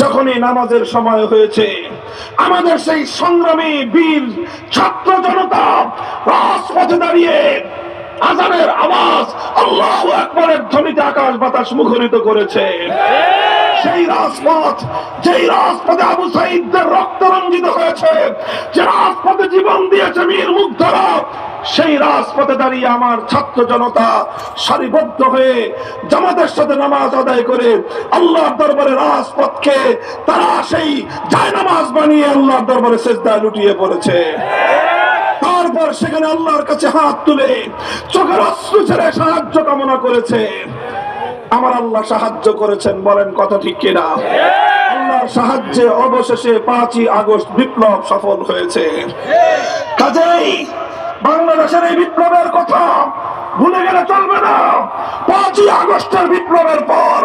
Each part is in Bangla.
যখনই নামাজের সময় হয়েছে, আমাদের সেই সংগ্রামী বীর ছাত্র জনতা রাজপথে দাঁড়িয়ে আজানের আওয়াজ, আল্লাহু আকবারের ধ্বনিতে আকাশ বাতাস মুখরিত করেছে। সেই রাজপথ, যেই রাজপথে আবু সাঈদদের রক্ত রঞ্জিত হয়েছে, যে রাজপথে জীবন দিয়েছে মীর মুগ্ধরা, সেই রাজপথে দাঁড়িয়ে আমার ছাত্র জনতা সারিবদ্ধ হয়ে জামাতের সাথে নামাজ আদায় করে আল্লাহর দরবারে রাজপথকে তারা সেই জায়নামাজ বানিয়ে আল্লাহর দরবারে সিজদায় লুটিয়ে পড়েছে। তারপর সেখানে আল্লাহর কাছে হাত তুলে চোখের অশ্রু ছেড়ে সাহায্য কামনা করেছে। আমার আল্লাহ সাহায্য করেছেন, বলেন কথা ঠিক কিনা? আল্লাহর সাহায্যে অবশেষে 5ই আগস্ট বিপ্লব সফল হয়েছে। কাজেই বাংলাদেশের এই বিপ্লবের কথা ভুলে গেলে চলবে না। 5ই আগস্টের বিপ্লবের পর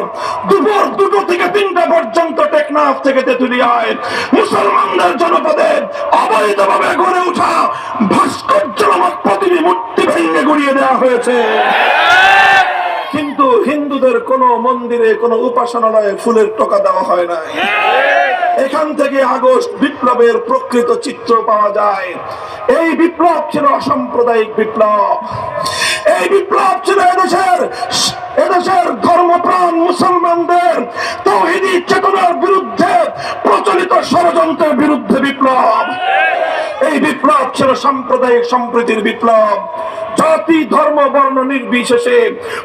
দুপুর 2টো থেকে 3টা পর্যন্ত টেকনাফ থেকে তেঁতুলিয়ায় মুসলমানদের জনপদে অবৈধভাবে গড়ে ওঠা ভাস্কর্যময় প্রতিমূর্তি ভেঙে গুড়িয়ে দেওয়া হয়েছে। কিন্তু হিন্দুদের কোন মন্দিরে, কোন উপাসনালয়ে ফুলের টোকা দেওয়া হয় নাই। এখান থেকে আগস্ট বিপ্লবের প্রকৃত চিত্র পাওয়া যায়। এই বিপ্লব ছিল অসাম্প্রদায়িক বিপ্লব। এই বিপ্লব ছিল এদেশের ধর্মপ্রাণ মুসলমানদের তাওহীদি চেতনার বিরুদ্ধে প্রচলিত ষড়যন্ত্রের বিরুদ্ধে বিপ্লব। এই বিপ্লব ছিল সাম্প্রদায়িক সম্প্রীতির বিপ্লব। জাতি, ধর্ম, বর্ণ নির্বিশেষে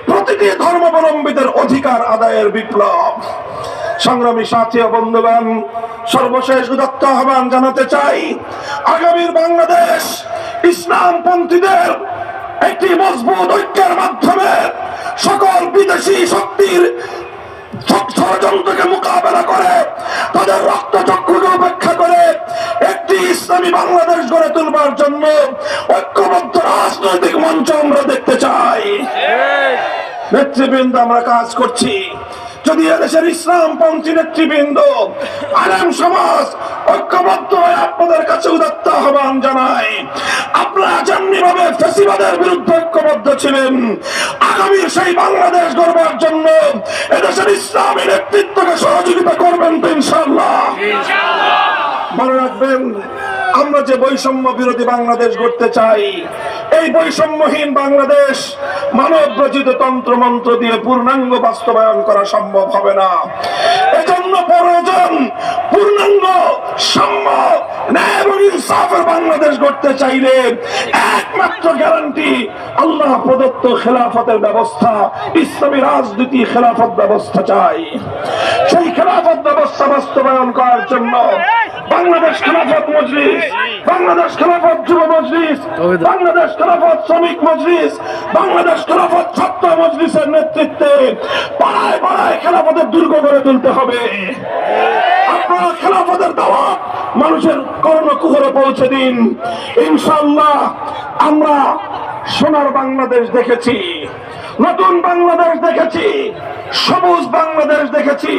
প্রতিটি ধর্মাবলম্বীদের অধিকার আদায়ের বিপ্লব। সংগ্রামী সাথী ও বন্ধুগণ, সর্বশেষ উদাত্ত আহ্বান জানাতে চাই, আগামীর বাংলাদেশ ইসলামপন্থীদের একটি মজবুত ঐক্যের মাধ্যমে সকল বিদেশি শক্তির ষড়যন্ত্রকে মোকাবেলা করে, তাদের রক্তচক্ষুকে উপেক্ষা করে একটি ইসলামী বাংলাদেশ গড়ে তুলবার জন্য ঐক্যবদ্ধ রাজনৈতিক মঞ্চ আমরা দেখতে চাই। নেতৃবৃন্দ, আমরা কাজ করছি। যদি এদেশের ইসলামপন্থী নেতৃবৃন্দ, আলেম সমাজ ঐক্যবদ্ধ হয়ে আপনাদের কাছে উদাত্ত আহ্বান জানায়, আপনারা যেমনি ভাবে ফ্যাসিবাদের বিরুদ্ধে ঐক্যবদ্ধ ছিলেন, আগামীর সেই বাংলাদেশ গড়বার জন্য এদেশের ইসলামী নেতৃত্বকে সহযোগিতা করবেন তো ইনশাআল্লাহ। মনে রাখবেন, আমরা যে বৈষম্য বিরোধী বাংলাদেশ গড়তে চাই, এই বৈষম্যহীন বাংলাদেশ মানব রচিত তন্ত্র মন্ত্র দিয়ে পূর্ণাঙ্গ বাস্তবায়ন করা সম্ভব হবে না। এজন্য প্রয়োজন পূর্ণাঙ্গ সাম্য, ন্যায় এবং ইনসাফের বাংলাদেশ গড়তে চাইলে একমাত্র গ্যারান্টি আল্লাহ প্রদত্ত খেলাফতের ব্যবস্থা, ইসলামী রাজনীতি খেলাফত ব্যবস্থা চাই। সেই খেলাফত ব্যবস্থা বাস্তবায়ন করার জন্য বাংলাদেশ খেলাফত মজলিস, বাংলাদেশ খেলাফত যুব মজলিস, বাংলাদেশ খেলাফত শ্রমিক মজলিস, বাংলাদেশ খেলাফত ছাত্র মজলিসের নেতৃত্বে পাড়ায় পাড়ায় খেলাফতের দুর্গ গড়ে তুলতে হবে। আপনারা খেলাফতের দাওয়াত মানুষের কর্ণকুহরে পৌঁছে দিন। ইনশাআল্লাহ আমরা সোনার বাংলাদেশ দেখেছি, নতুন বাংলাদেশ দেখেছি, সবুজ বাংলাদেশ দেখেছি।